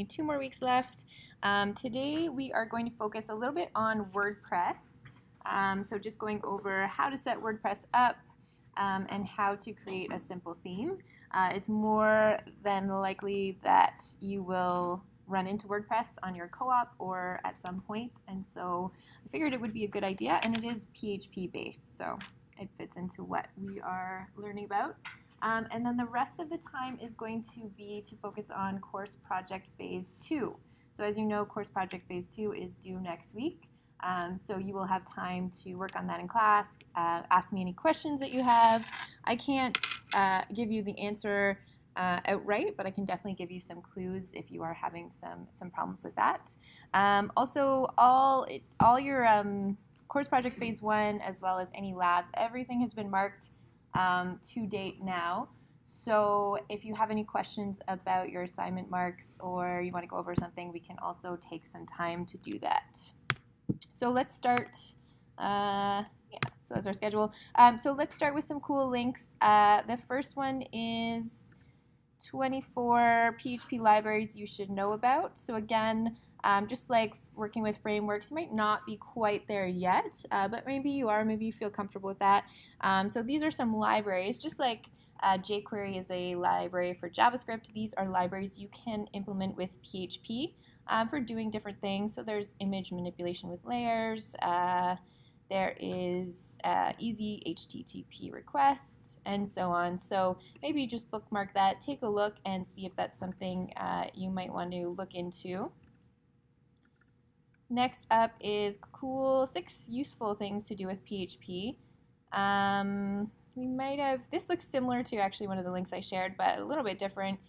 2 more weeks left. Today we are going to focus a little bit on WordPress. So just going over how to set WordPress up and how to create a simple theme. It's more than likely that you will run into WordPress on your co-op or at some point, and so I figured it would be a good idea, and it is PHP based, so it fits into what we are learning about. And then the rest of the time is going to be to focus on course project phase 2. So as you know, course project phase 2 is due next week. So you will have time to work on that in class, ask me any questions that you have. I can't give you the answer outright, but I can definitely give you some clues if you are having some problems with that. Also, all your course project phase 1, as well as any labs, everything has been marked to date now. So if you have any questions about your assignment marks or you want to go over something, we can also take some time to do that. So let's start. So that's our schedule. So let's start with some cool links. The first one is 24 PHP libraries you should know about. So again, just like working with frameworks, you might not be quite there yet, but maybe you are, maybe you feel comfortable with that. So these are some libraries, just like jQuery is a library for JavaScript. These are libraries you can implement with PHP for doing different things. So there's image manipulation with layers, there is easy HTTP requests, and so on. So maybe just bookmark that, take a look, and see if that's something you might want to look into. Next up is cool 6 useful things to do with PHP. This looks similar to actually one of the links I shared, but a little bit different.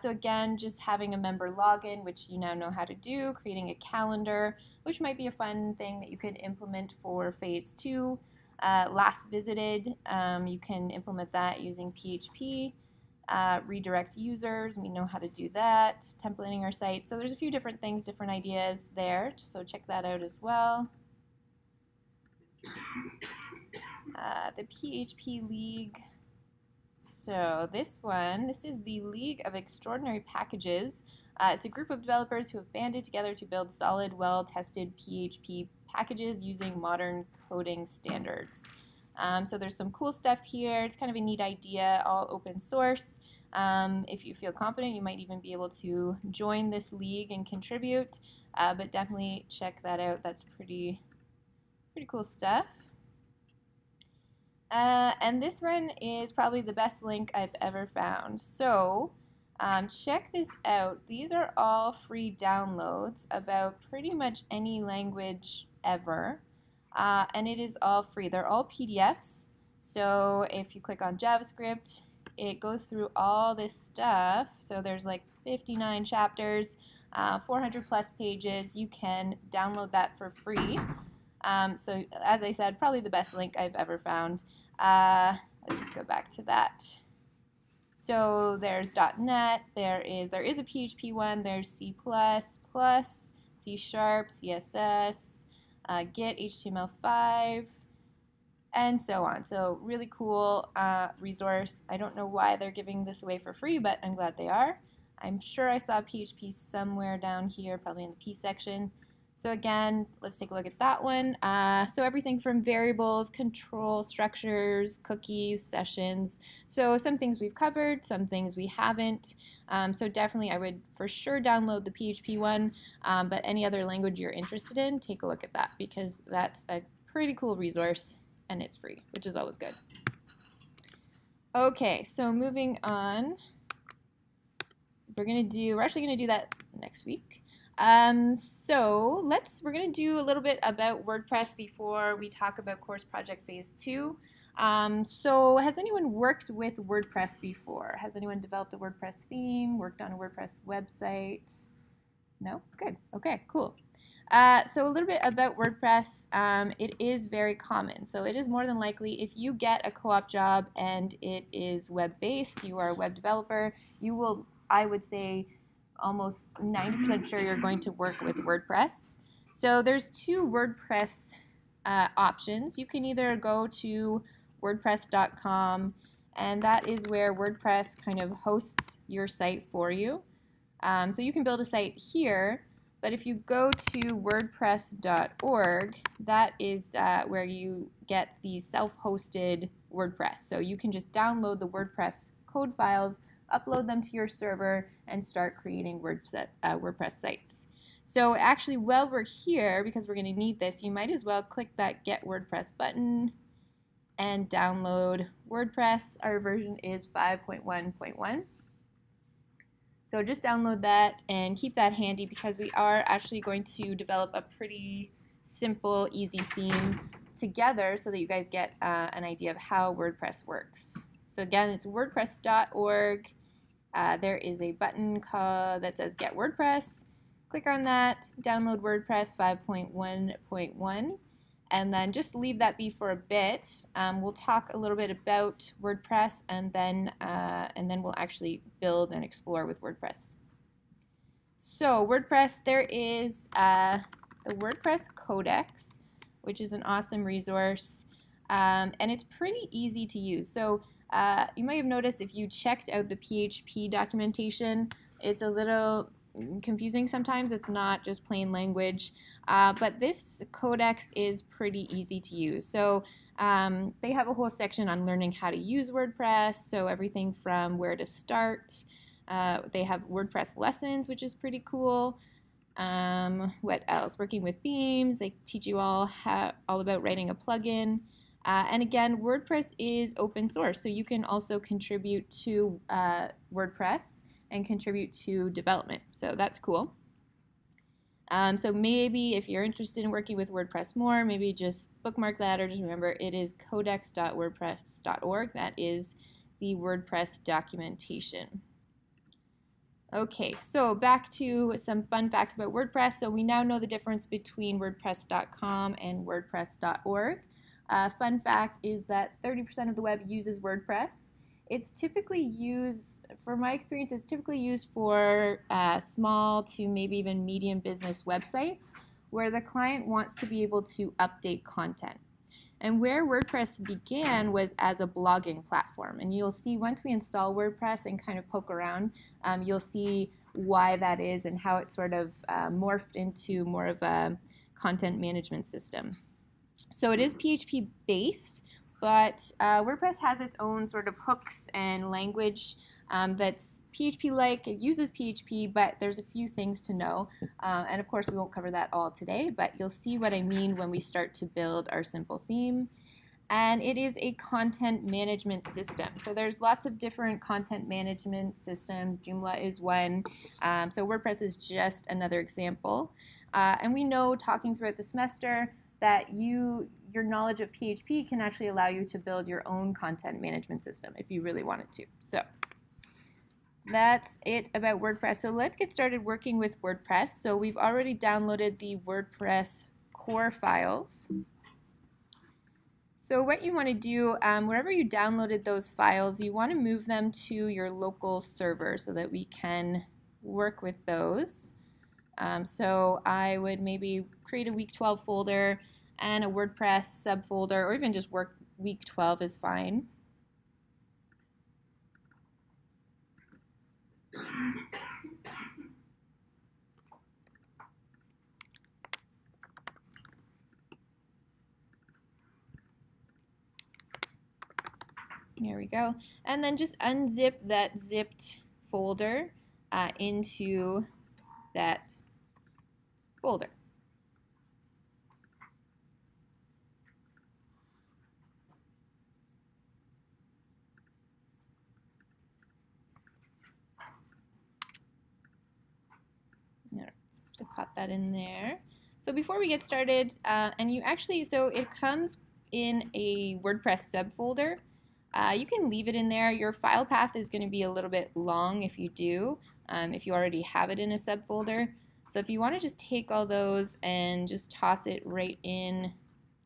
So again, just having a member login, which you now know how to do, creating a calendar, which might be a fun thing that you could implement for phase 2. Last visited, you can implement that using PHP. Redirect users, we know how to do that. Templating our site. So there's a few different things, different ideas there, so check that out as well. The PHP League. So this is the League of Extraordinary Packages. It's a group of developers who have banded together to build solid, well-tested PHP packages using modern coding standards. So there's some cool stuff here. It's kind of a neat idea, all open source. If you feel confident, you might even be able to join this league and contribute, but definitely check that out. That's pretty cool stuff. And this one is probably the best link I've ever found. So check this out. These are all free downloads about pretty much any language ever. And it is all free. They're all PDFs. So if you click on JavaScript, it goes through all this stuff. So there's like 59 chapters, 400 plus pages. You can download that for free. So as I said, probably the best link I've ever found. Let's just go back to that. So there's .NET, there is a PHP one, there's C++, C#, CSS, Git, HTML5, and so on. So really cool resource. I don't know why they're giving this away for free, but I'm glad they are. I'm sure I saw PHP somewhere down here, probably in the P section. So again, let's take a look at that one. So everything from variables, control structures, cookies, sessions. So some things we've covered, some things we haven't. So definitely I would for sure download the PHP one, but any other language you're interested in, take a look at that because that's a pretty cool resource and it's free, which is always good. Okay, so moving on. We're actually gonna do that next week. So we're going to do a little bit about WordPress before we talk about course project phase 2. So has anyone worked with WordPress before? Has anyone developed a WordPress theme, worked on a WordPress website? No? Good. Okay, cool. So a little bit about WordPress. It is very common. So it is more than likely if you get a co-op job and it is web-based, you are a web developer, you will, I would say, almost 90% sure you're going to work with WordPress. So there's 2 WordPress options. You can either go to wordpress.com, and that is where WordPress kind of hosts your site for you. So you can build a site here, but if you go to wordpress.org, that is where you get these self-hosted WordPress. So you can just download the WordPress code files, upload them to your server, and start creating WordPress sites. So actually, while we're here, because we're going to need this, you might as well click that Get WordPress button and download WordPress. Our version is 5.1.1. So just download that and keep that handy because we are actually going to develop a pretty simple, easy theme together so that you guys get an idea of how WordPress works. So again, it's wordpress.org. There is a button that says Get WordPress. Click on that, download WordPress 5.1.1. And then just leave that be for a bit. We'll talk a little bit about WordPress, and then we'll actually build and explore with WordPress. So WordPress, there is the WordPress Codex, which is an awesome resource, and it's pretty easy to use. So you might have noticed if you checked out the PHP documentation, it's a little confusing sometimes. It's not just plain language, but this codex is pretty easy to use. So they have a whole section on learning how to use WordPress, so everything from where to start. They have WordPress lessons, which is pretty cool. What else? Working with themes. They teach you all about writing a plugin. And again, WordPress is open source, so you can also contribute to WordPress and contribute to development. So that's cool. So maybe if you're interested in working with WordPress more, maybe just bookmark that, or just remember it is codex.wordpress.org. That is the WordPress documentation. Okay, so back to some fun facts about WordPress. So we now know the difference between WordPress.com and WordPress.org. Fun fact is that 30% of the web uses WordPress. It's typically used, from my experience, it's typically used for small to maybe even medium business websites where the client wants to be able to update content. And where WordPress began was as a blogging platform. And you'll see once we install WordPress and kind of poke around, you'll see why that is and how it sort of morphed into more of a content management system. So it is PHP based, but WordPress has its own sort of hooks and language that's PHP-like. It uses PHP, but there's a few things to know. And of course, we won't cover that all today, but you'll see what I mean when we start to build our simple theme. And it is a content management system. So there's lots of different content management systems. Joomla is one. So WordPress is just another example. And we know, talking throughout the semester, that your knowledge of PHP can actually allow you to build your own content management system if you really wanted to. So that's it about WordPress. So let's get started working with WordPress. So we've already downloaded the WordPress core files. So what you want to do, wherever you downloaded those files, you want to move them to your local server so that we can work with those. So I would maybe create a week12 folder and a WordPress subfolder, or even just week12 is fine. There we go. And then just unzip that zipped folder into that folder. Just pop that in there. So before we get started, so it comes in a WordPress subfolder. You can leave it in there. Your file path is going to be a little bit long if you do, if you already have it in a subfolder. So if you want to just take all those and just toss it right in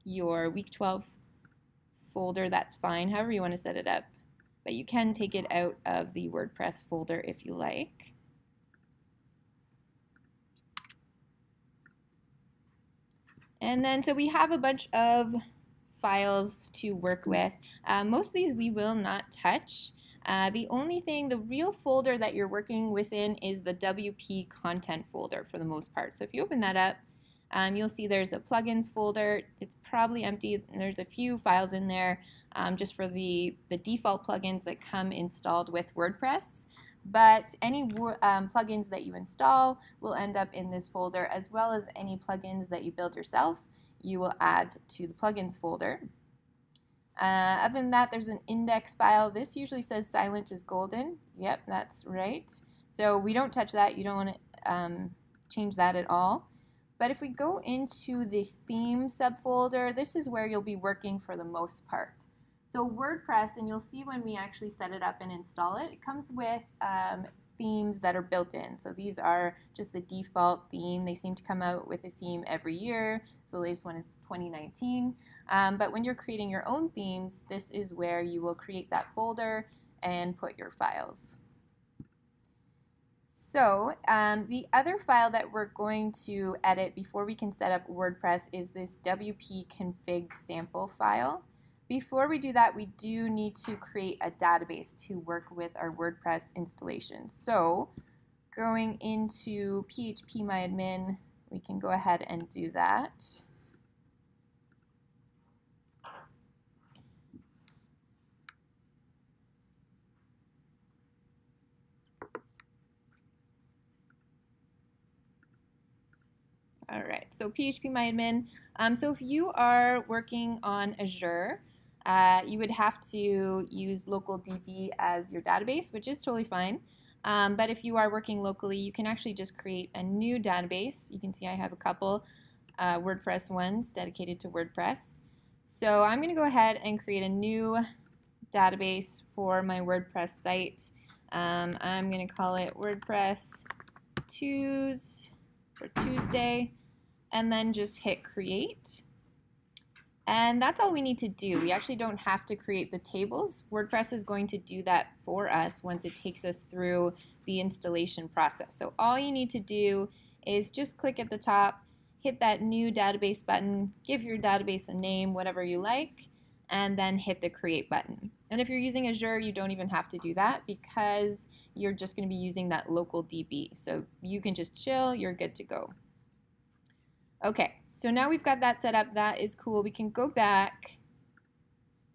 your week12 folder, that's fine, however you want to set it up. But you can take it out of the WordPress folder if you like. And then, so we have a bunch of files to work with. Most of these we will not touch, The real folder that you're working within is the WP content folder for the most part. So if you open that up, you'll see there's a plugins folder. It's probably empty, and there's a few files in there just for the default plugins that come installed with WordPress. But any plugins that you install will end up in this folder, as well as any plugins that you build yourself, you will add to the plugins folder. Other than that, there's an index file. This usually says silence is golden. Yep, that's right. So we don't touch that. You don't want to change that at all. But if we go into the theme subfolder, this is where you'll be working for the most part. So WordPress, and you'll see when we actually set it up and install it, it comes with themes that are built in. So these are just the default theme. They seem to come out with a theme every year. So the latest one is 2019. But when you're creating your own themes, this is where you will create that folder and put your files. So the other file that we're going to edit before we can set up WordPress is this WP config sample file. Before we do that, we do need to create a database to work with our WordPress installation. So going into phpMyAdmin, we can go ahead and do that. All right, so phpMyAdmin. So if you are working on Azure, you would have to use localDB as your database, which is totally fine. But if you are working locally, you can actually just create a new database. You can see I have a couple WordPress ones dedicated to WordPress. So I'm going to go ahead and create a new database for my WordPress site. I'm going to call it WordPress Tues for Tuesday, and then just hit create. And that's all we need to do. We actually don't have to create the tables. WordPress is going to do that for us once it takes us through the installation process. So all you need to do is just click at the top, hit that new database button, give your database a name, whatever you like, and then hit the create button. And if you're using Azure, you don't even have to do that because you're just going to be using that local DB. So you can just chill, you're good to go. Okay, so now we've got that set up. That is cool. We can go back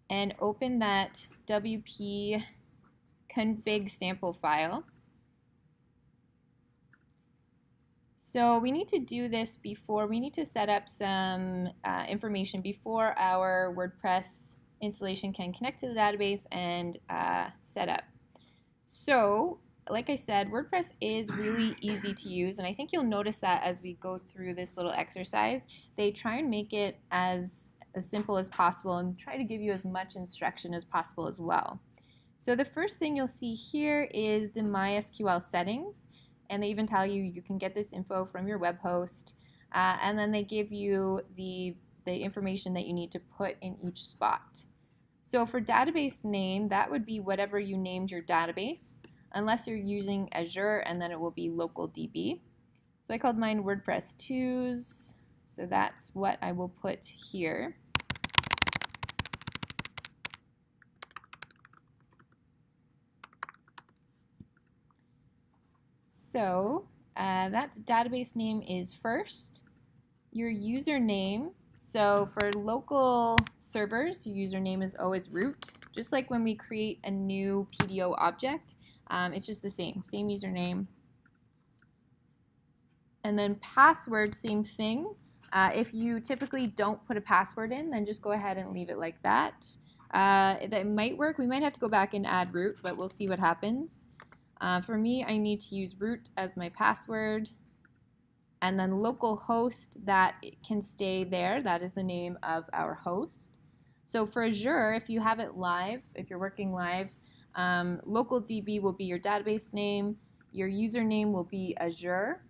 and open that WP config sample file. So we need to do this before, we need to set up some information before our WordPress installation can connect to the database and set up. So like I said, WordPress is really easy to use, and I think you'll notice that as we go through this little exercise. They try and make it as simple as possible and try to give you as much instruction as possible as well. So the first thing you'll see here is the MySQL settings, and they even tell you you can get this info from your web host, and then they give you the information that you need to put in each spot. So for database name, that would be whatever you named your database, unless you're using Azure, and then it will be localDB. So I called mine WordPress Tues, so that's what I will put here. So that's database name is first. Your username, so for local servers, your username is always root. Just like when we create a new PDO object, it's just the same username. And then password, same thing. If you typically don't put a password in, then just go ahead and leave it like that. That might work. We might have to go back and add root, but we'll see what happens. For me, I need to use root as my password. And then localhost, that can stay there. That is the name of our host. So for Azure, if you have it live, if you're working live, localDB will be your database name. Your username will be Azure.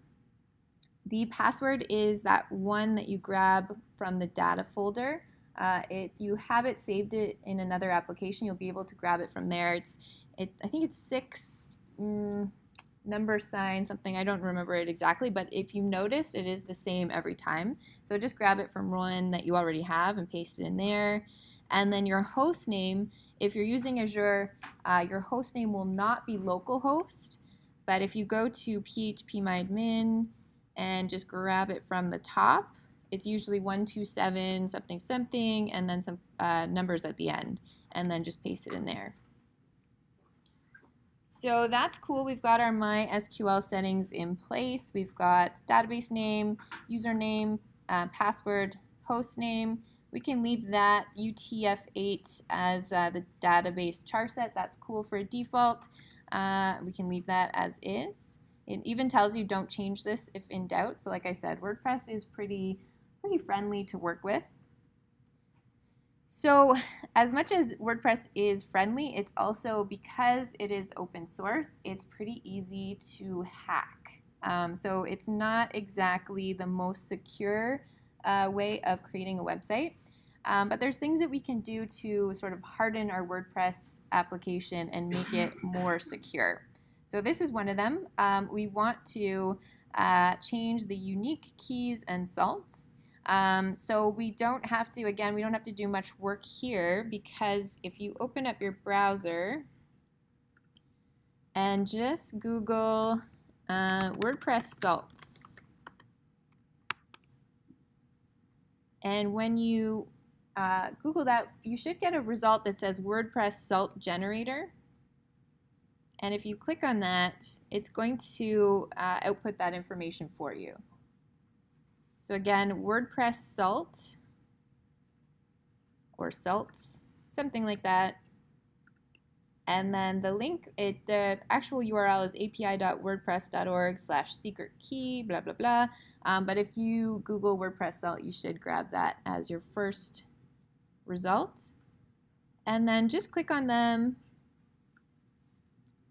The password is that one that you grab from the data folder. If you have it saved it in another application, you'll be able to grab it from there. I think it's 6 number sign something. I don't remember it exactly, but if you noticed, it is the same every time. So just grab it from one that you already have and paste it in there. And then your host name If you're using Azure, your host name will not be localhost, but if you go to phpMyAdmin and just grab it from the top, it's usually 127 something something and then some numbers at the end, and then just paste it in there. So that's cool. We've got our MySQL settings in place. We've got database name, username, password, host name. We can leave that UTF-8 as the database char set. That's cool for default. We can leave that as is. It even tells you don't change this if in doubt. So like I said, WordPress is pretty friendly to work with. So as much as WordPress is friendly, it's also, because it is open source, it's pretty easy to hack. So it's not exactly the most secure way of creating a website. But there's things that we can do to sort of harden our WordPress application and make it more secure. So this is one of them. We want to change the unique keys and salts. So we don't have to, again, we don't have to do much work here, because if you open up your browser and just Google WordPress salts, and when you Google that, you should get a result that says WordPress salt generator. And if you click on that, it's going to output that information for you. So again, WordPress salt, or salts, something like that. And then the link, the actual URL is api.wordpress.org/secret key, blah, blah, blah. But if you Google WordPress salt, you should grab that as your first result. And then just click on them.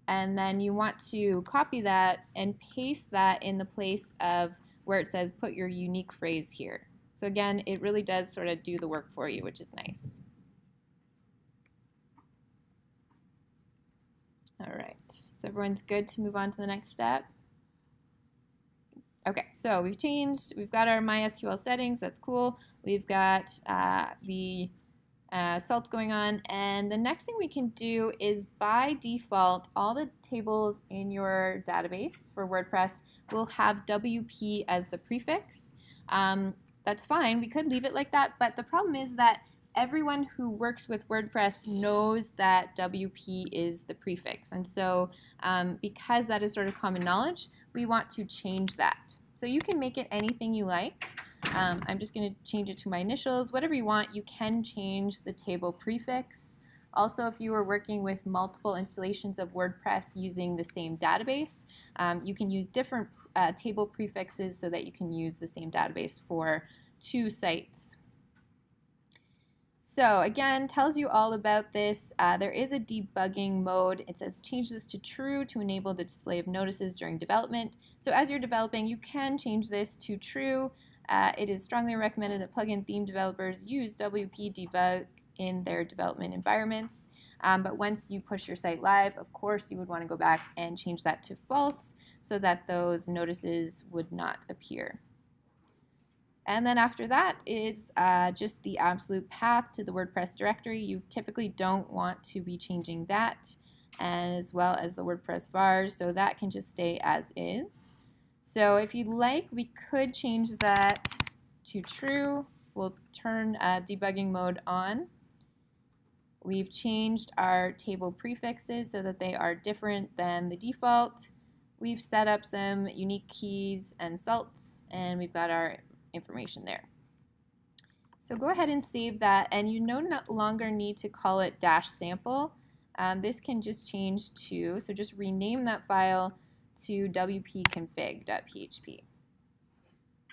And then you want to copy that and paste that in the place of where it says put your unique phrase here. So again, it really does sort of do the work for you, which is nice. All right, so everyone's good to move on to the next step. Okay, so we've got our MySQL settings, that's cool. We've got the salts going on, and the next thing we can do is, by default, all the tables in your database for WordPress will have WP as the prefix. That's fine, we could leave it like that, but the problem is that everyone who works with WordPress knows that WP is the prefix, and so because that is sort of common knowledge, we want to change that. So you can make it anything you like. I'm just going to change it to my initials. Whatever you want, you can change the table prefix. Also, if you are working with multiple installations of WordPress using the same database, you can use different table prefixes so that you can use the same database for 2 sites. So again, tells you all about this. There is a debugging mode. It says change this to true to enable the display of notices during development. So as you're developing, you can change this to true. It is strongly recommended that plugin theme developers use WP debug in their development environments. But once you push your site live, of course, you would want to go back and change that to false so that those notices would not appear. And then after that is just the absolute path to the WordPress directory. You typically don't want to be changing that, as well as the WordPress vars, so that can just stay as is. So if you'd like, we could change that to true. We'll turn debugging mode on. We've changed our table prefixes so that they are different than the default. We've set up some unique keys and salts, and we've got our information there. So go ahead and save that, and you no longer need to call it -sample. This can just change to, so just rename that file to wp-config.php,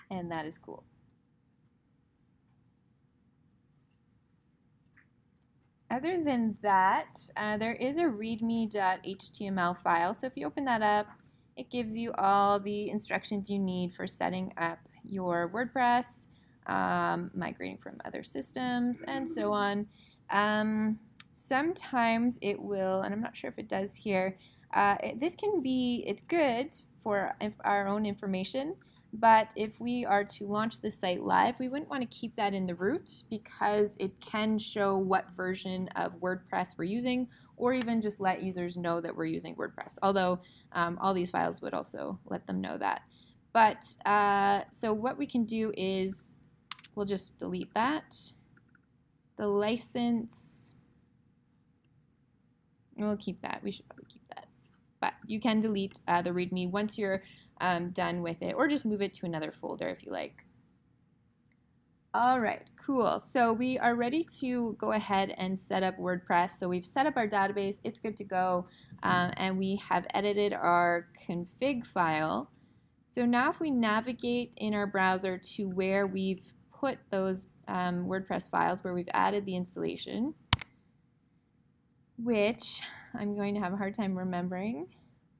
and that is cool. Other than that, there is a readme.html file, so if you open that up, it gives you all the instructions you need for setting up your WordPress, migrating from other systems, and so on. Sometimes it will, and I'm not sure if it does here, this can be, it's good for our own information, But if we are to launch the site live, we wouldn't want to keep that in the root because it can show what version of WordPress we're using, or even just let users know that we're using WordPress. Although all these files would also let them know that. But so what we can do is we'll just delete that. The license, we'll keep that. We should probably keep that. But you can delete the README once you're done with it, or just move it to another folder if you like. All right, cool. So we are ready to go ahead and set up WordPress. So we've set up our database, it's good to go, and we have edited our config file. So now if we navigate in our browser to where we've put those WordPress files, where we've added the installation, which I'm going to have a hard time remembering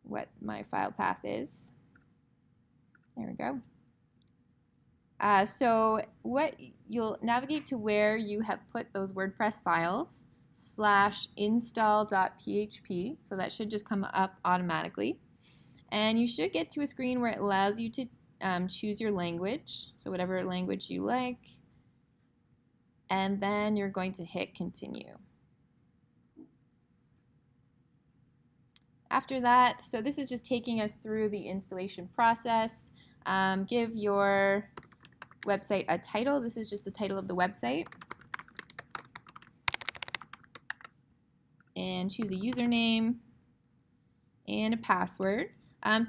what my file path is. There we go. So what you'll navigate to where you have put those WordPress files /install.php. So that should just come up automatically. And you should get to a screen where it allows you to choose your language. So whatever language you like. And then you're going to hit continue. After that, so this is just taking us through the installation process. Give your website a title. This is just the title of the website. And choose a username and a password.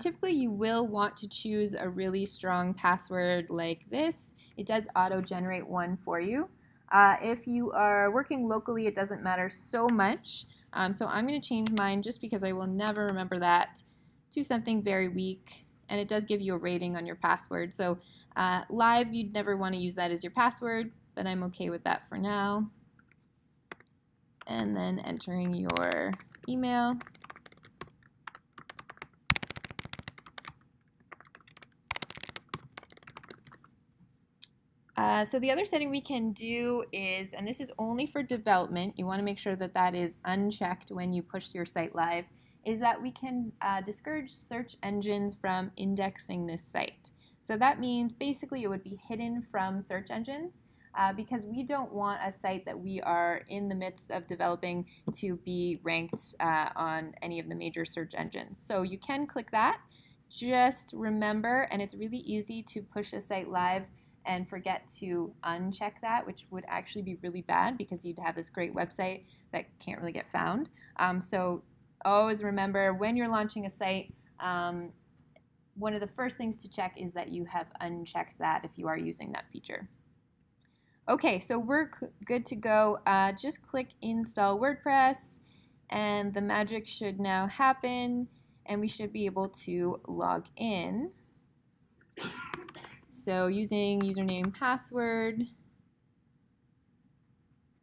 Typically you will want to choose a really strong password like this. It does auto-generate one for you. If you are working locally, it doesn't matter so much. So I'm going to change mine just because I will never remember that to something very weak. And it does give you a rating on your password. So live, you'd never want to use that as your password, but I'm okay with that for now. And then entering your email. So the other setting we can do is, and this is only for development, you want to make sure that that is unchecked when you push your site live, is that we can discourage search engines from indexing this site. So that means basically it would be hidden from search engines because we don't want a site that we are in the midst of developing to be ranked on any of the major search engines. So you can click that. Just remember, and it's really easy to push a site live and forget to uncheck that, which would actually be really bad because you'd have this great website that can't really get found. So always remember when you're launching a site, one of the first things to check is that you have unchecked that if you are using that feature. Okay, so we're good to go. Just click Install WordPress, and the magic should now happen, and we should be able to log in. So using username, password,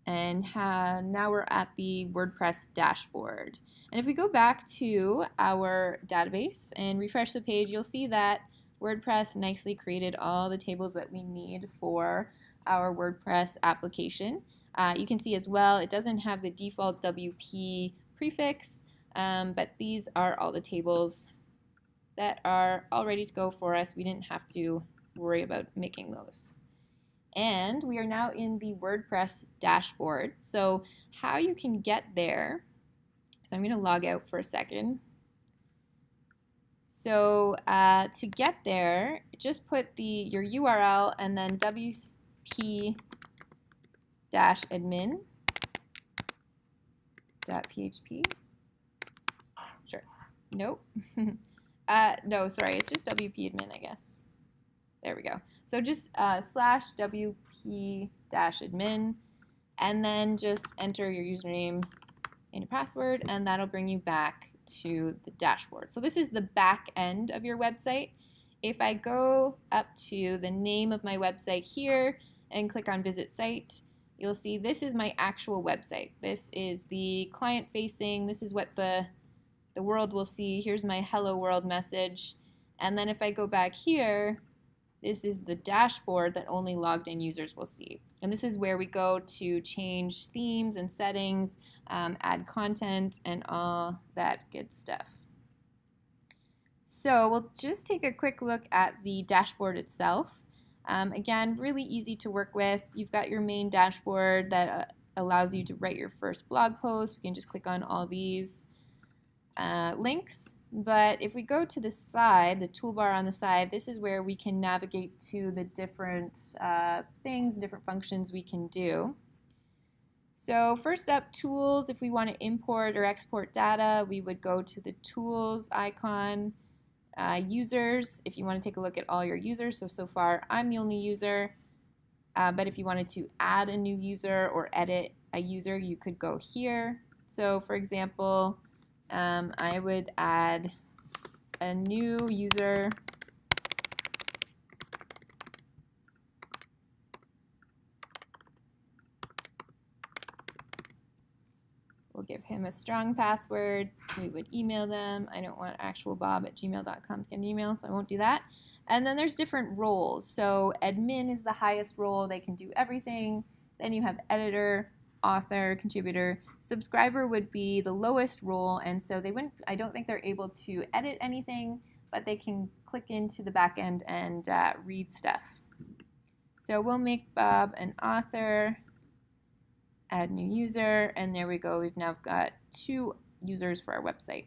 and now we're at the WordPress dashboard. And if we go back to our database and refresh the page, you'll see that WordPress nicely created all the tables that we need for our WordPress application. You can see as well, it doesn't have the default WP prefix, but these are all the tables that are all ready to go for us. We didn't have to worry about making those. And we are now in the WordPress dashboard. So how you can get there, so I'm going to log out for a second. So to get there, just put your URL and then wp-admin.php. Sure. Nope. No, sorry, it's just wp-admin, I guess. There we go. So just /wp-admin, and then just enter your username and your password, and that'll bring you back to the dashboard. So this is the back end of your website. If I go up to the name of my website here and click on Visit Site, you'll see this is my actual website. This is the client-facing. This is what the world will see. Here's my Hello World message. And then if I go back here, this is the dashboard that only logged in users will see. And this is where we go to change themes and settings, add content, and all that good stuff. So we'll just take a quick look at the dashboard itself. Again, really easy to work with. You've got your main dashboard that allows you to write your first blog post. We can just click on all these links. But if we go to the side, the toolbar on the side, this is where we can navigate to the different things, different functions we can do. So first up, tools. If we want to import or export data, we would go to the tools icon. Users, if you want to take a look at all your users. So far, I'm the only user. But if you wanted to add a new user or edit a user, you could go here. So for example, I would add a new user. We'll give him a strong password. We would email them. I don't want actualbob@gmail.com to get an email, so I won't do that. And then there's different roles. So admin is the highest role. They can do everything. Then you have editor, author, contributor. Subscriber would be the lowest role, and so they wouldn't, I don't think they're able to edit anything, but they can click into the back end and read stuff. So we'll make Bob an author. Add new user, and there we go. We've now got 2 users for our website.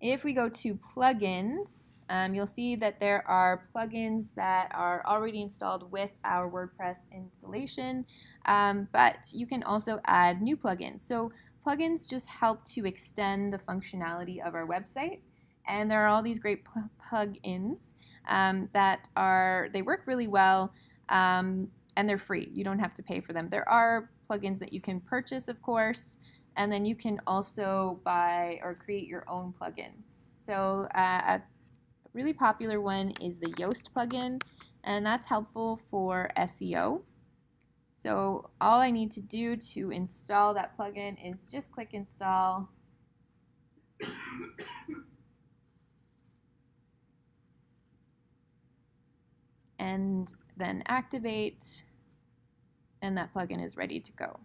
If we go to plugins, you'll see that there are plugins that are already installed with our WordPress installation, but you can also add new plugins. So plugins just help to extend the functionality of our website, and there are all these great plugins they work really well. And they're free. You don't have to pay for them. There are plugins that you can purchase, of course, and then you can also buy or create your own plugins. So a really popular one is the Yoast plugin, and that's helpful for SEO. So all I need to do to install that plugin is just click install. And then activate, and that plugin is ready to go.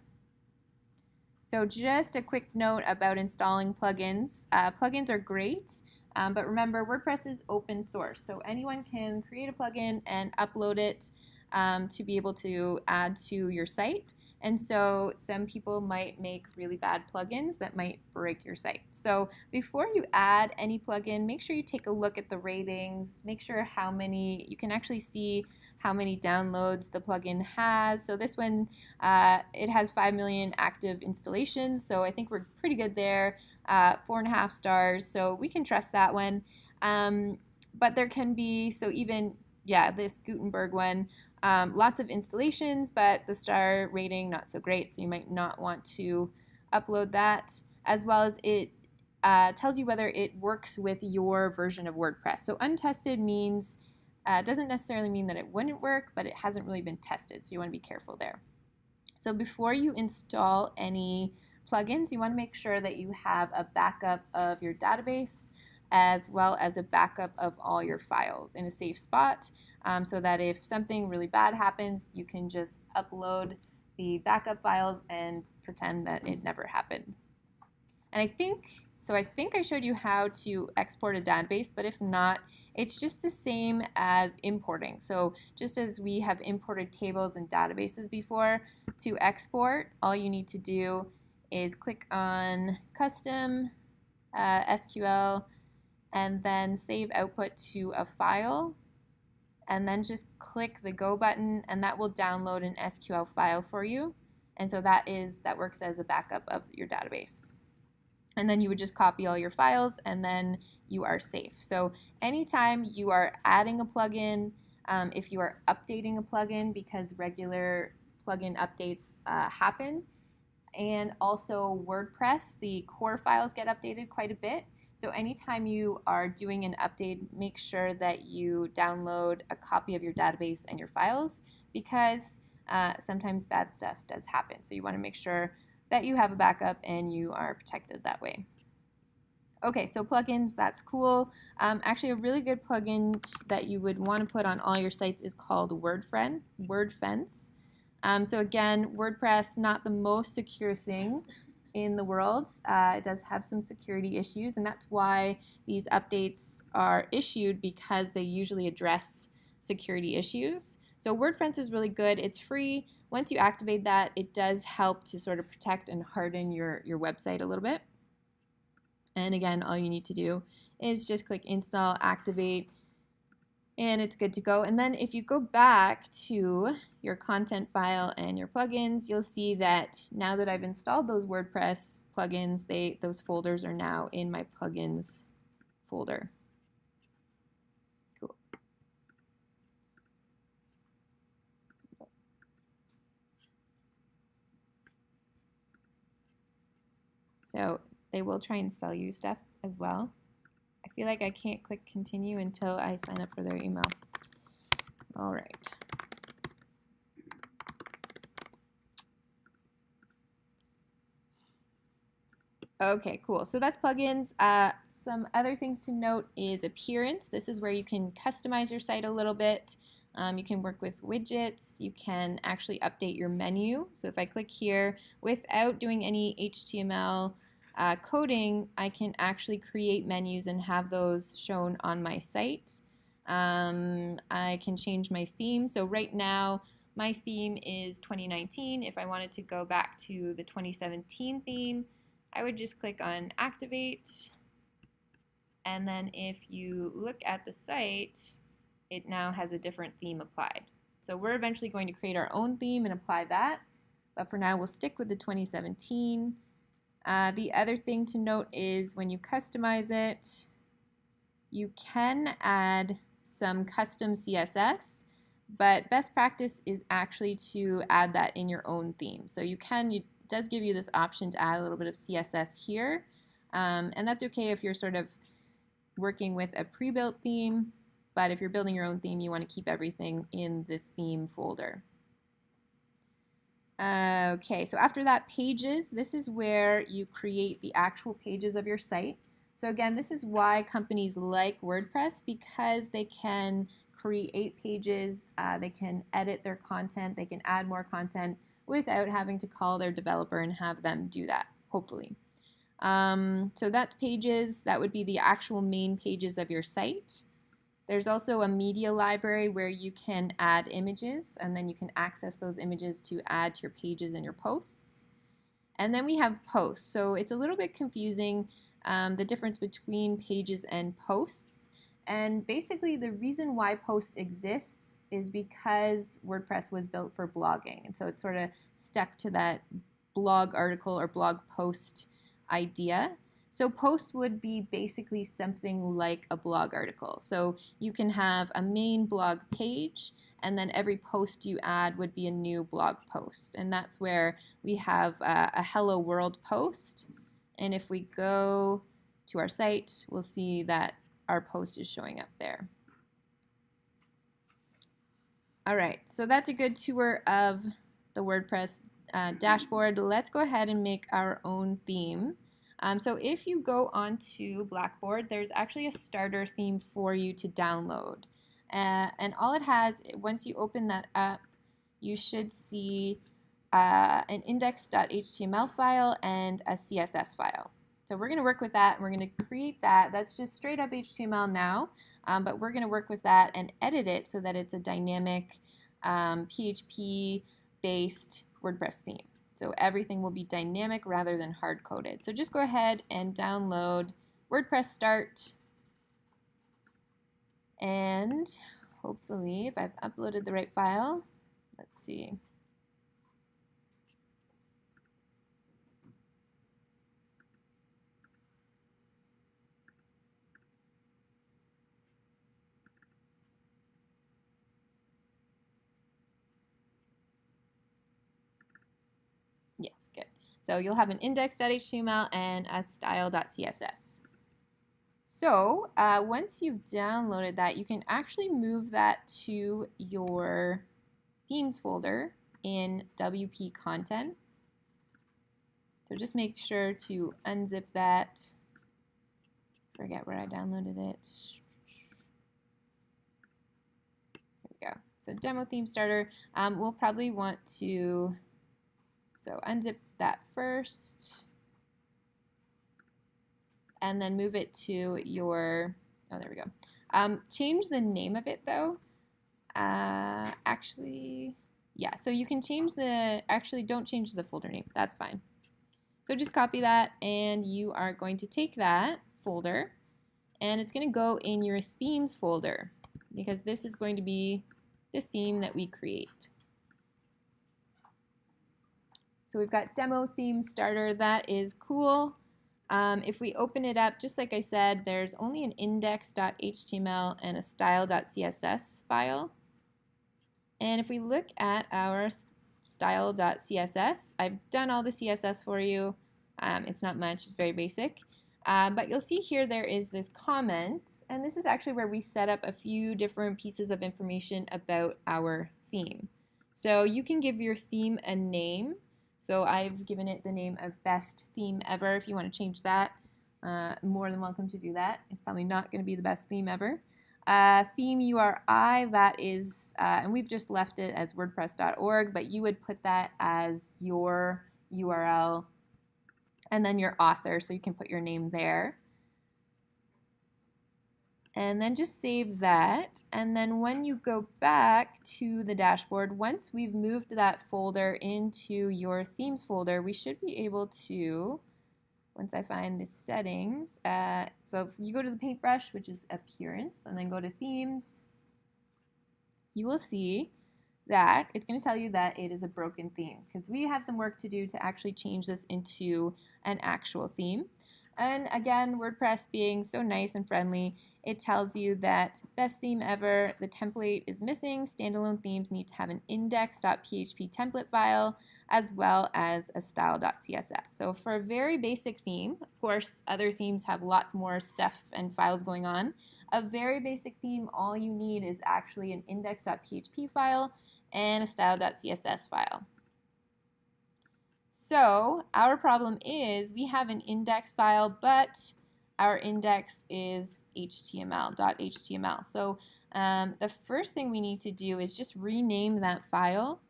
So just a quick note about installing plugins. Plugins are great, but remember WordPress is open source, so anyone can create a plugin and upload it to be able to add to your site. And so some people might make really bad plugins that might break your site. So before you add any plugin, make sure you take a look at the ratings, make sure how many, you can actually see how many downloads the plugin has. So this one, it has 5 million active installations, so I think we're pretty good there. 4.5 stars, so we can trust that one. But there can be, so even, yeah, this Gutenberg one, lots of installations, but the star rating not so great, so you might not want to upload that, as well as it tells you whether it works with your version of WordPress. So untested means doesn't necessarily mean that it wouldn't work, but it hasn't really been tested, so you want to be careful there. So before you install any plugins, you want to make sure that you have a backup of your database as well as a backup of all your files in a safe spot, so that if something really bad happens, you can just upload the backup files and pretend that it never happened. And I think I showed you how to export a database, but if not, it's just the same as importing. So just as we have imported tables and databases before, to export, all you need to do is click on Custom, SQL, and then Save Output to a file, and then just click the Go button, and that will download an SQL file for you. And so that works as a backup of your database. And then you would just copy all your files, and then you are safe. So anytime you are adding a plugin, if you are updating a plugin, because regular plugin updates happen, and also WordPress, the core files get updated quite a bit. So anytime you are doing an update, make sure that you download a copy of your database and your files, because sometimes bad stuff does happen. So you want to make sure that you have a backup and you are protected that way. Okay, so plugins, that's cool. Actually, a really good plugin that you would want to put on all your sites is called WordFence. So again, WordPress, not the most secure thing. in the world. It does have some security issues, and that's why these updates are issued, because they usually address security issues. So WordPress is really good. It's free. Once you activate that, it does help to sort of protect and harden your website a little bit. And again, all you need to do is just click install, activate, and it's good to go. And then if you go back to your content file and your plugins, you'll see that now that I've installed those WordPress plugins, those folders are now in my plugins folder. Cool. So they will try and sell you stuff as well. I feel like I can't click continue until I sign up for their email. All right. Okay, cool. So that's plugins. Some other things to note is appearance. This is where you can customize your site a little bit. You can work with widgets. You can actually update your menu. So if I click here, without doing any HTML coding, I can actually create menus and have those shown on my site. I can change my theme. So right now, my theme is 2019. If I wanted to go back to the 2017 theme, I would just click on activate, and then if you look at the site, it now has a different theme applied. So we're eventually going to create our own theme and apply that, but for now we'll stick with the 2017. The other thing to note is when you customize it, you can add some custom CSS, but best practice is actually to add that in your own theme. So it does give you this option to add a little bit of CSS here, and that's okay if you're sort of working with a pre-built theme, but if you're building your own theme, you want to keep everything in the theme folder. Okay, so after that, pages. This is where you create the actual pages of your site. So again, this is why companies like WordPress, because they can create pages, they can edit their content, they can add more content without having to call their developer and have them do that, hopefully. So that's pages. That would be the actual main pages of your site. There's also a media library where you can add images, and then you can access those images to add to your pages and your posts. And then we have posts. So it's a little bit confusing, the difference between pages and posts. And basically the reason why posts exist is because WordPress was built for blogging. And so it's sort of stuck to that blog article or blog post idea. So post would be basically something like a blog article. So you can have a main blog page, and then every post you add would be a new blog post. And that's where we have a Hello World post. And if we go to our site, we'll see that our post is showing up there. All right, so that's a good tour of the WordPress dashboard. Let's go ahead and make our own theme. So if you go onto Blackboard, there's actually a starter theme for you to download. And all it has, once you open that up, you should see an index.html file and a CSS file. So we're going to work with that, and we're going to create that. That's just straight up HTML now, but we're going to work with that and edit it so that it's a dynamic PHP-based WordPress theme. So everything will be dynamic rather than hard-coded. So just go ahead and download WordPress Start. And hopefully, if I've uploaded the right file, let's see. Yes, good. So you'll have an index.html and a style.css. So once you've downloaded that, you can actually move that to your themes folder in WP content. So just make sure to unzip that. Forget where I downloaded it. There we go. So demo theme starter. We'll probably want to unzip that first. and then move it to your, oh, there we go. Change the name of it though. Actually, yeah, so you can change actually don't change the folder name, that's fine. So just copy that, and you are going to take that folder, and it's going to go in your themes folder, because this is going to be the theme that we create. So we've got demo theme starter, that is cool. If we open it up, just like I said, there's only an index.html and a style.css file. And if we look at our style.css, I've done all the CSS for you. It's not much, it's very basic. But you'll see here there is this comment, and this is actually where we set up a few different pieces of information about our theme. So you can give your theme a name. So I've given it the name of best theme ever. If you want to change that, more than welcome to do that. It's probably not going to be the best theme ever. Theme URI, that is, and we've just left it as wordpress.org, but you would put that as your URL and then your author, so you can put your name there. And then just save that, and then when you go back to the dashboard, once we've moved that folder into your themes folder, we should be able to, once I find the settings, so if you go to the paintbrush, which is appearance, and then go to themes, you will see that it's going to tell you that it is a broken theme, because we have some work to do to actually change this into an actual theme. And again, WordPress being so nice and friendly, it tells you that best theme ever, the template is missing. Standalone themes need to have an index.php template file as well as a style.css. So for a very basic theme, of course, other themes have lots more stuff and files going on. A very basic theme, all you need is actually an index.php file and a style.css file. So our problem is we have an index file, but our index is html.html. So the first thing we need to do is just rename that file,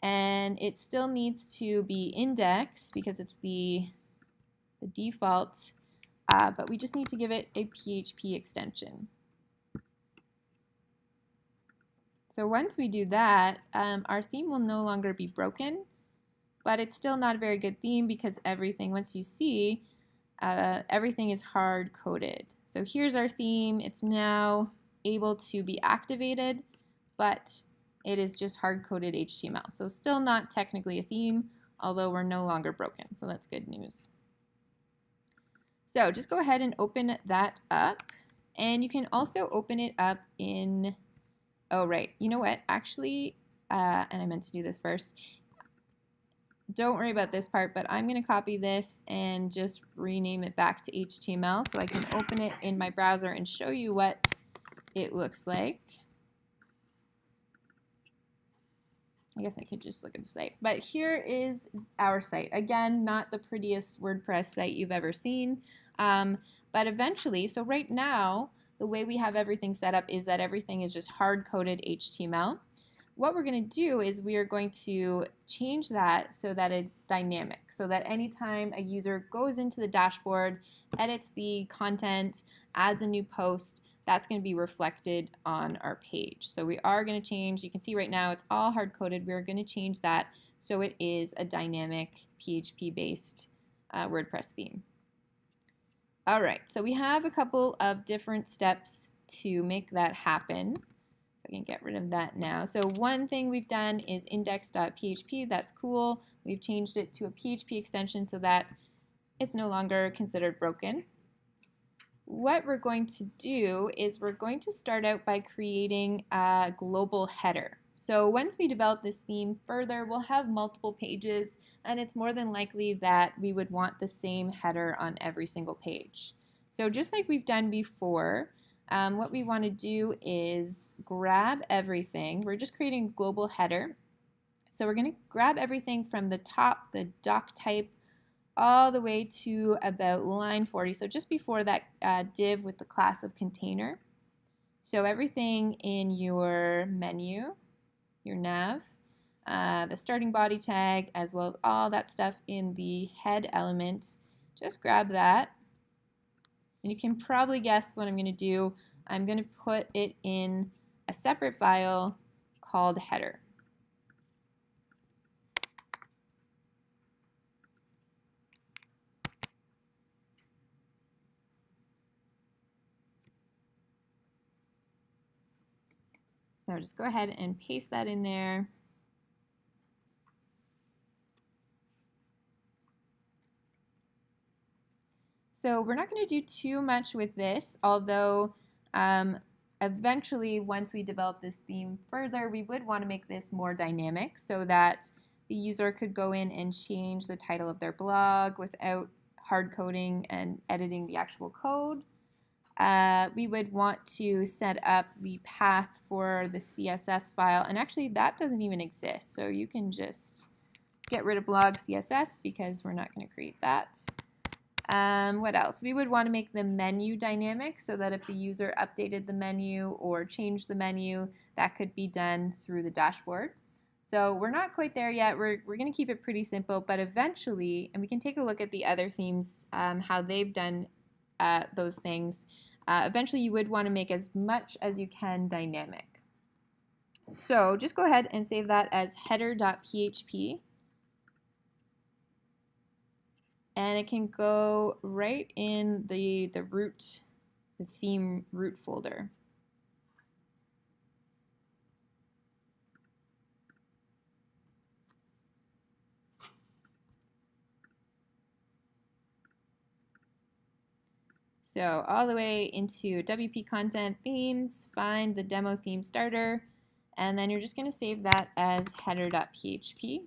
and it still needs to be index because it's the default, but we just need to give it a PHP extension. So once we do that, our theme will no longer be broken, but it's still not a very good theme because everything, once you see, everything is hard-coded. So here's our theme. It's now able to be activated, but it is just hard-coded HTML. So still not technically a theme, although we're no longer broken. So that's good news. So just go ahead and open that up. And you can also open it up in, oh, right. You know what? Actually, and I meant to do this first. Don't worry about this part, but I'm going to copy this and just rename it back to HTML so I can open it in my browser and show you what it looks like. I guess I could just look at the site. But here is our site. Again, not the prettiest WordPress site you've ever seen, but eventually, so right now, the way we have everything set up is that everything is just hard-coded HTML. What we're going to do is we are going to change that so that it's dynamic, so that anytime a user goes into the dashboard, edits the content, adds a new post, that's going to be reflected on our page. So we are going to change, you can see right now it's all hard-coded, we're going to change that so it is a dynamic PHP-based WordPress theme. All right, so we have a couple of different steps to make that happen. I can get rid of that now. So one thing we've done is index.php. That's cool. We've changed it to a PHP extension so that it's no longer considered broken. What we're going to do is we're going to start out by creating a global header. So once we develop this theme further, we'll have multiple pages, and it's more than likely that we would want the same header on every single page. So just like we've done before, what we want to do is grab everything. We're just creating a global header. So we're going to grab everything from the top, the doc type, all the way to about line 40. So just before that div with the class of container. So everything in your menu, your nav, the starting body tag, as well as all that stuff in the head element. Just grab that. And you can probably guess what I'm going to do. I'm going to put it in a separate file called header. So just go ahead and paste that in there. So we're not going to do too much with this, although eventually once we develop this theme further, we would want to make this more dynamic so that the user could go in and change the title of their blog without hard coding and editing the actual code. We would want to set up the path for the CSS file, and actually that doesn't even exist, so you can just get rid of blog CSS because we're not going to create that. What else? We would want to make the menu dynamic so that if the user updated the menu or changed the menu, that could be done through the dashboard. So we're not quite there yet. We're going to keep it pretty simple, but eventually, and we can take a look at the other themes, how they've done those things. Eventually, you would want to make as much as you can dynamic. So just go ahead and save that as header.php. And it can go right in the theme root folder. So all the way into WP content themes, find the demo theme starter, and then you're just going to save that as header.php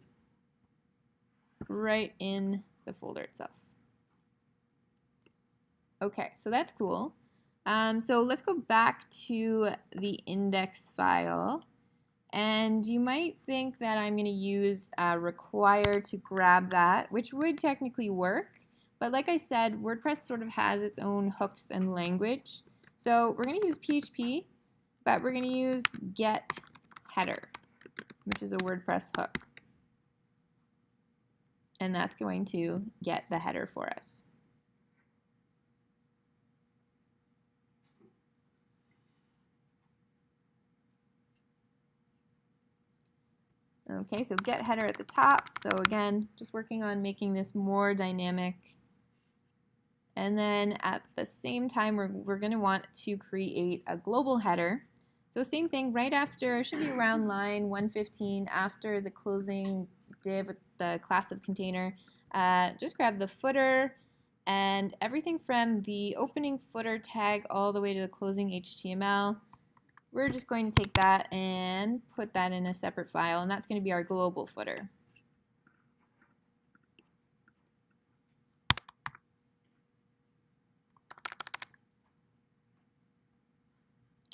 right in the folder itself. Okay, so that's cool. So let's go back to the index file. And you might think that I'm going to use require to grab that, which would technically work. But like I said, WordPress sort of has its own hooks and language. So we're going to use PHP, but we're going to use get header, which is a WordPress hook. And that's going to get the header for us. Okay, so get header at the top. So again, just working on making this more dynamic. And then at the same time, we're going to want to create a global header. So same thing, right after, should be around line 115, after the closing div with the class of container, just grab the footer and everything from the opening footer tag all the way to the closing HTML. We're just going to take that and put that in a separate file, and that's going to be our global footer.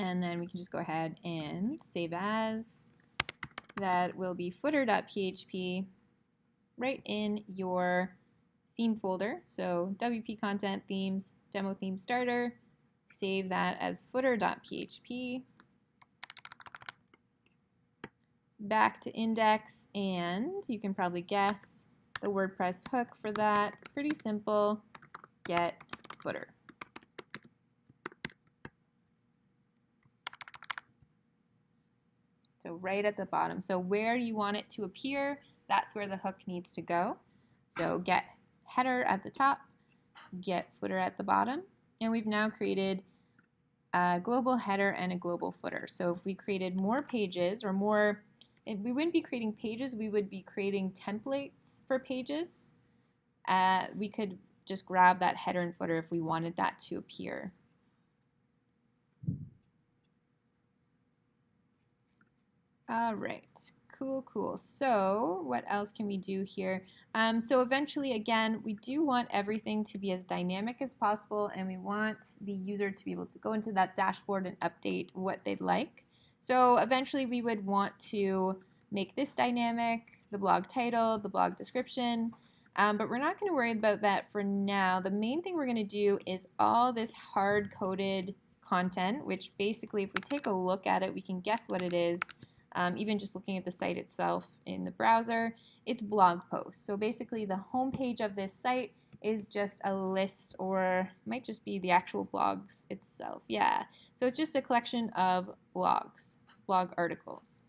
And then we can just go ahead and save as. That will be footer.php right in your theme folder. So WP content themes, demo theme starter, save that as footer.php. Back to index, and you can probably guess the WordPress hook for that. Pretty simple, get footer. So right at the bottom. So where you want it to appear, that's where the hook needs to go. So get header at the top, get footer at the bottom, and we've now created a global header and a global footer. So if we created more pages or more, we wouldn't be creating pages, we would be creating templates for pages. We could just grab that header and footer if we wanted that to appear. All right, cool. So what else can we do here? So eventually, again, we do want everything to be as dynamic as possible, and we want the user to be able to go into that dashboard and update what they'd like. So eventually, we would want to make this dynamic, the blog title, the blog description, but we're not going to worry about that for now. The main thing we're going to do is all this hard-coded content, which basically, if we take a look at it, we can guess what it is. Even just looking at the site itself in the browser, it's blog posts. So basically the home page of this site is just a list, or might just be the actual blogs itself. Yeah, so it's just a collection of blogs, blog articles.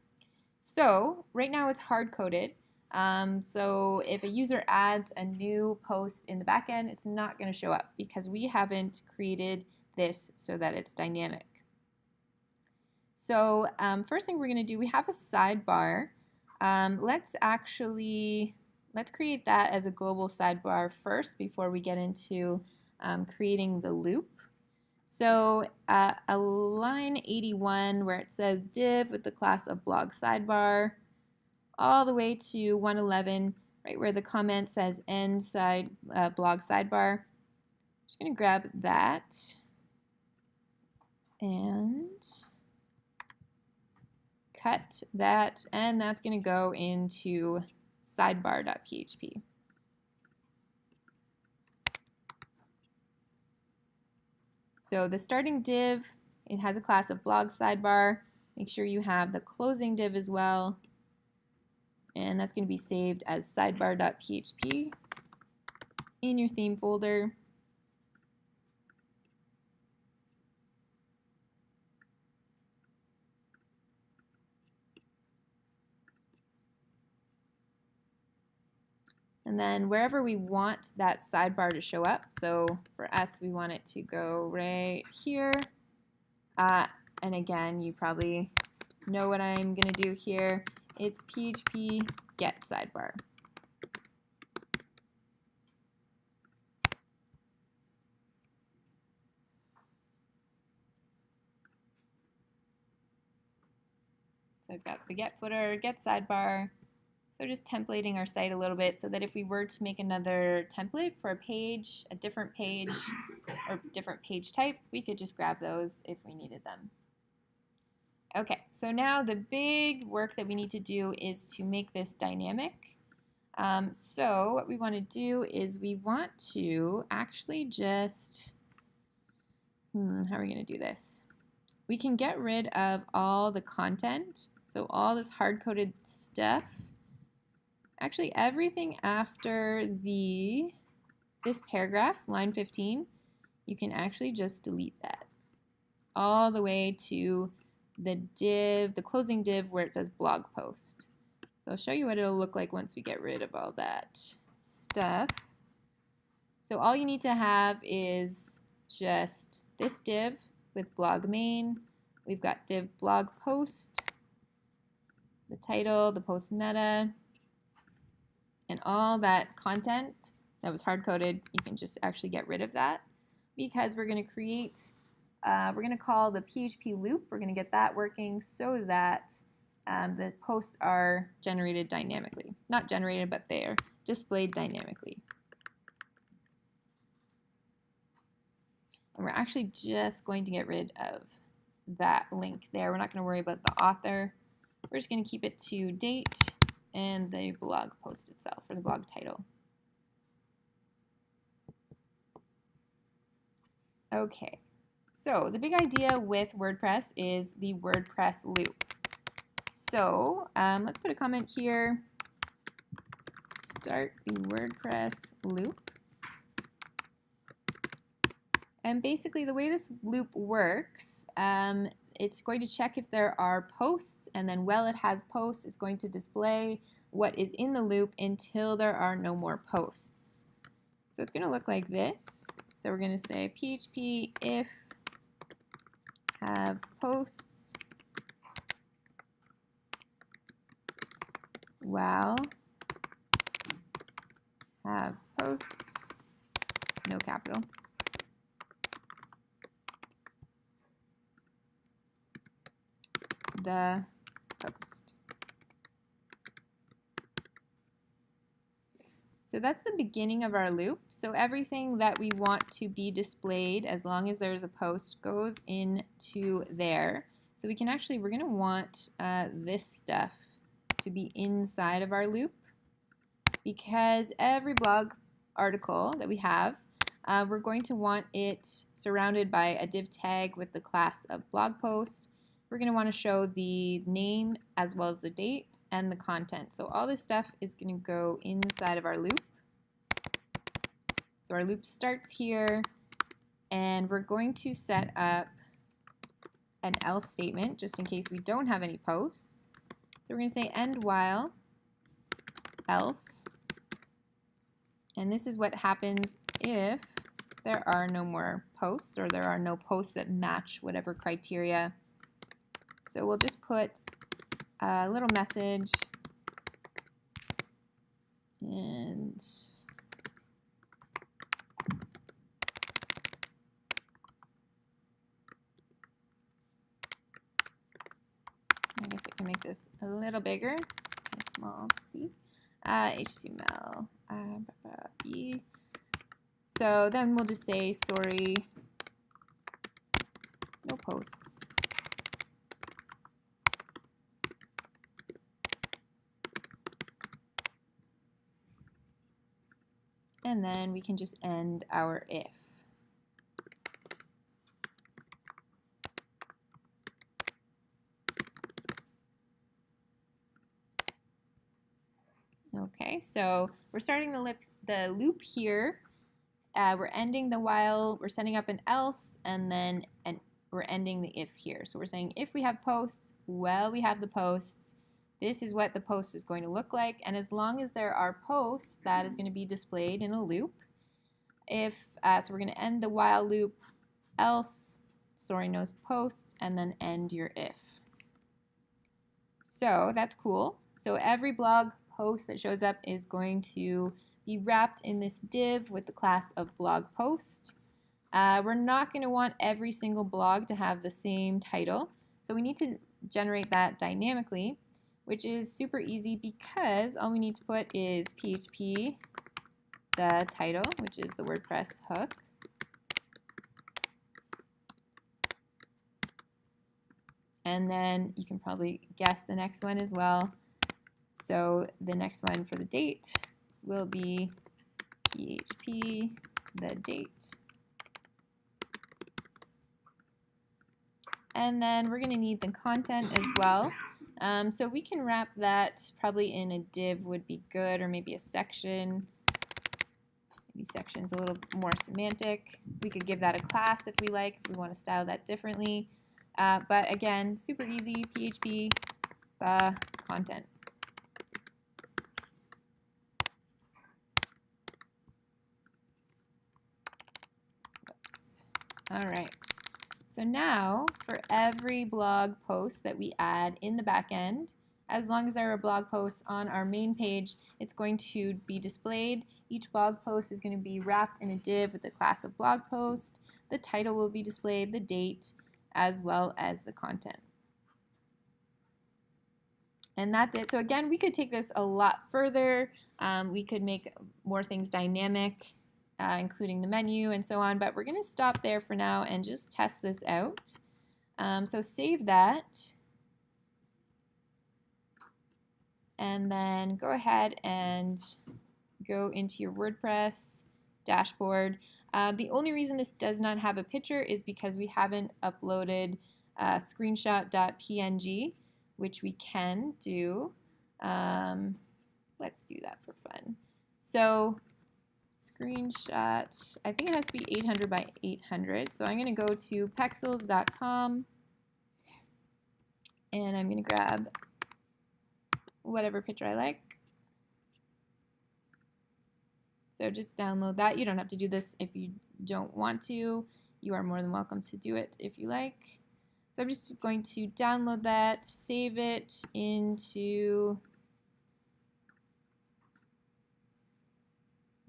So right now it's hard-coded. So if a user adds a new post in the backend, it's not going to show up because we haven't created this so that it's dynamic. So first thing we're going to do, we have a sidebar. Let's create that as a global sidebar first before we get into creating the loop. So a line 81 where it says div with the class of blog sidebar, all the way to 111, right where the comment says end blog sidebar. I'm just going to grab that and cut that, and that's going to go into sidebar.php. So the starting div, it has a class of blog sidebar. Make sure you have the closing div as well. And that's going to be saved as sidebar.php in your theme folder. And then wherever we want that sidebar to show up, so for us, we want it to go right here. And again, you probably know what I'm going to do here. It's PHP get sidebar. So I've got the get footer, get sidebar. So just templating our site a little bit so that if we were to make another template for a page, a different page, or different page type, we could just grab those if we needed them. Okay, so now the big work that we need to do is to make this dynamic. So what we want to do is we want to actually just, how are we going to do this? We can get rid of all the content, so all this hard-coded stuff. Actually, everything after this paragraph, line 15, you can actually just delete that all the way to the div, the closing div where it says blog post. So I'll show you what it'll look like once we get rid of all that stuff. So all you need to have is just this div with blog main. We've got div blog post, the title, the post meta, and all that content that was hard-coded. You can just actually get rid of that because we're going to create, we're going to call the PHP loop. We're going to get that working so that the posts are generated dynamically. Not generated, but they're displayed dynamically. And we're actually just going to get rid of that link there. We're not going to worry about the author. We're just going to keep it to date and the blog post itself, or the blog title. Okay, so the big idea with WordPress is the WordPress loop. So let's put a comment here. Start the WordPress loop. And basically the way this loop works, it's going to check if there are posts, and then while it has posts, it's going to display what is in the loop until there are no more posts. So it's going to look like this. So we're going to say PHP if have posts while have posts, no capital. The post. So that's the beginning of our loop. So everything that we want to be displayed, as long as there's a post, goes into there. So we can actually, we're going to want this stuff to be inside of our loop, because every blog article that we have, we're going to want it surrounded by a div tag with the class of blog post. We're going to want to show the name as well as the date and the content. So all this stuff is going to go inside of our loop. So our loop starts here, and we're going to set up an else statement just in case we don't have any posts. So we're going to say end while else, and this is what happens if there are no more posts, or there are no posts that match whatever criteria. So we'll just put a little message, and I guess I can make this a little bigger. It's kind of small to see. HTML. So then we'll just say, sorry, no posts. And then we can just end our if. Okay, so we're starting the loop here. We're ending the while, we're setting up an else, and then we're ending the if here. So we're saying if we have posts, well, we have the posts. This is what the post is going to look like, and as long as there are posts, that is going to be displayed in a loop. So we're going to end the while loop, else, sorry, no posts, and then end your if. So that's cool. So every blog post that shows up is going to be wrapped in this div with the class of blog post. We're not going to want every single blog to have the same title, so we need to generate that dynamically, which is super easy because all we need to put is PHP, the title, which is the WordPress hook, and then you can probably guess the next one as well. So the next one for the date will be PHP, the date. And then we're going to need the content as well. So we can wrap that probably in a div would be good, or maybe a section. Maybe section's a little more semantic. We could give that a class if we like, if we want to style that differently. But again, super easy, PHP, the content. Oops. All right. So now, for every blog post that we add in the back end, as long as there are blog posts on our main page, it's going to be displayed. Each blog post is going to be wrapped in a div with the class of blog post. The title will be displayed, the date, as well as the content. And that's it. So again, we could take this a lot further. We could make more things dynamic, including the menu and so on, but we're going to stop there for now and just test this out. So save that, and then go ahead and go into your WordPress dashboard. The only reason this does not have a picture is because we haven't uploaded screenshot.png, which we can do. Let's do that for fun. So screenshot, I think it has to be 800 by 800. So I'm going to go to pexels.com, and I'm going to grab whatever picture I like. So just download that. You don't have to do this if you don't want to. You are more than welcome to do it if you like. So I'm just going to download that, save it into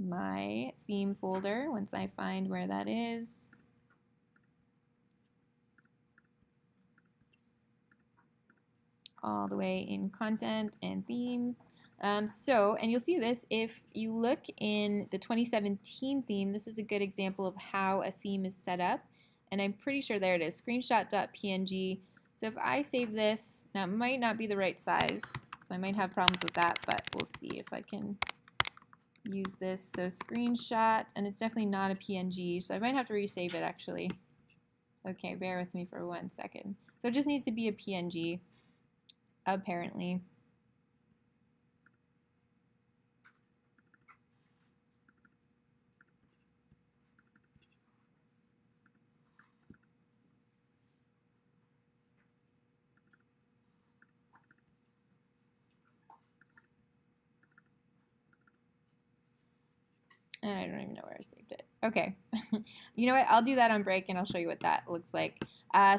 my theme folder once I find where that is. All the way in content and themes. And you'll see this if you look in the 2017 theme. This is a good example of how a theme is set up. And I'm pretty sure there it is, screenshot.png. So if I save this, now it might not be the right size, so I might have problems with that, but we'll see if I can use this. So screenshot, and it's definitely not a PNG, so I might have to resave it actually. Okay, bear with me for 1 second. So it just needs to be a PNG, apparently. And I don't even know where I saved it. Okay. You know what? I'll do that on break and I'll show you what that looks like.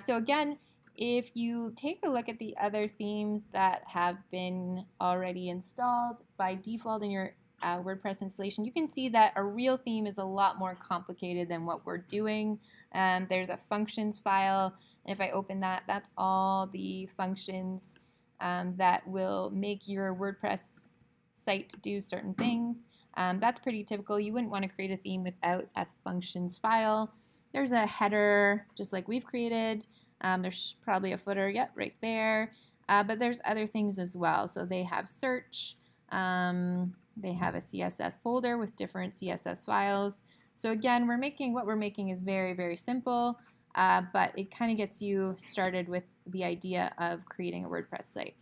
So again, if you take a look at the other themes that have been already installed by default in your WordPress installation, you can see that a real theme is a lot more complicated than what we're doing. There's a functions file, and if I open that, that's all the functions that will make your WordPress site do certain things. That's pretty typical. You wouldn't want to create a theme without a functions file. There's a header, just like we've created. There's probably a footer, yep, right there. But there's other things as well. So they have search. They have a CSS folder with different CSS files. So again, what we're making is very, very simple, but it kind of gets you started with the idea of creating a WordPress site.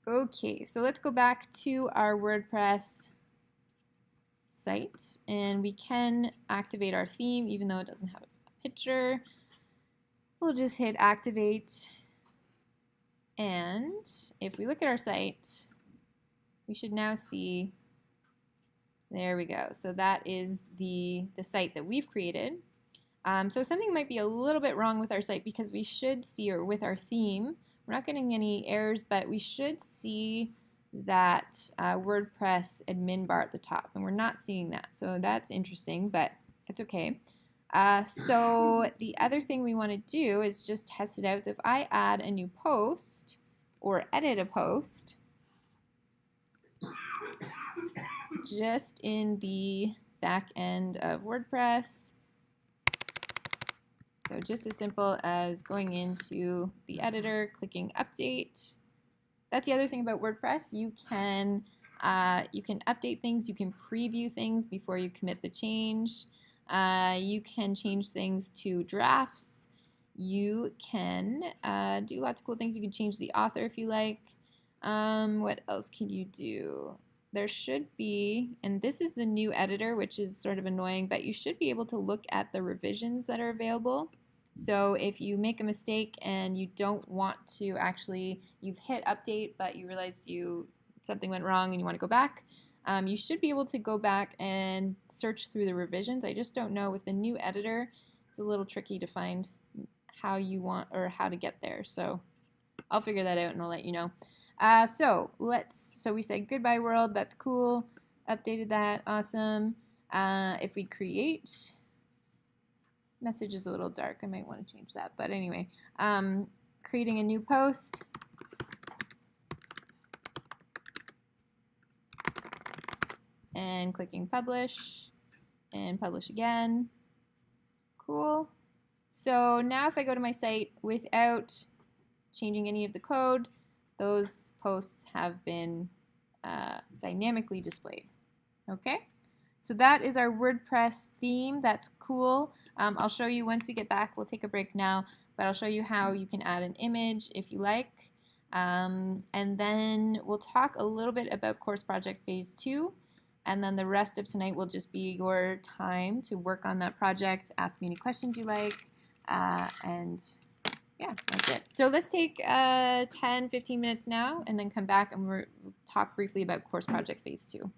Okay, so let's go back to our WordPress site, and we can activate our theme even though it doesn't have a picture. We'll just hit activate, and if we look at our site, we should now see, there we go. So that is the site that we've created. So something might be a little bit wrong with our site because we should see, or with our theme, we're not getting any errors, but we should see that WordPress admin bar at the top, and we're not seeing that. So that's interesting, but it's okay. So the other thing we want to do is just test it out. So if I add a new post or edit a post, just in the back end of WordPress, so just as simple as going into the editor, clicking update. That's the other thing about WordPress. You can update things, you can preview things before you commit the change. You can change things to drafts. You can do lots of cool things. You can change the author if you like. What else can you do? There should be, and this is the new editor, which is sort of annoying, but you should be able to look at the revisions that are available. So if you make a mistake and you don't want to actually, you've hit update, but you realized something went wrong and you want to go back, you should be able to go back and search through the revisions. I just don't know, with the new editor, it's a little tricky to find how you want or how to get there. So I'll figure that out and I'll let you know. So we said goodbye world, that's cool. Updated that, awesome. If we create, message is a little dark, I might want to change that. But anyway, creating a new post. And clicking publish and publish again. Cool. So now if I go to my site without changing any of the code, those posts have been dynamically displayed. Okay, so that is our WordPress theme. That's cool. I'll show you once we get back. We'll take a break now, but I'll show you how you can add an image if you like. And then we'll talk a little bit about Course Project Phase 2. And then the rest of tonight will just be your time to work on that project, ask me any questions you like, and yeah, that's it. So let's take 10-15 minutes now and then come back and we'll talk briefly about Course Project Phase 2.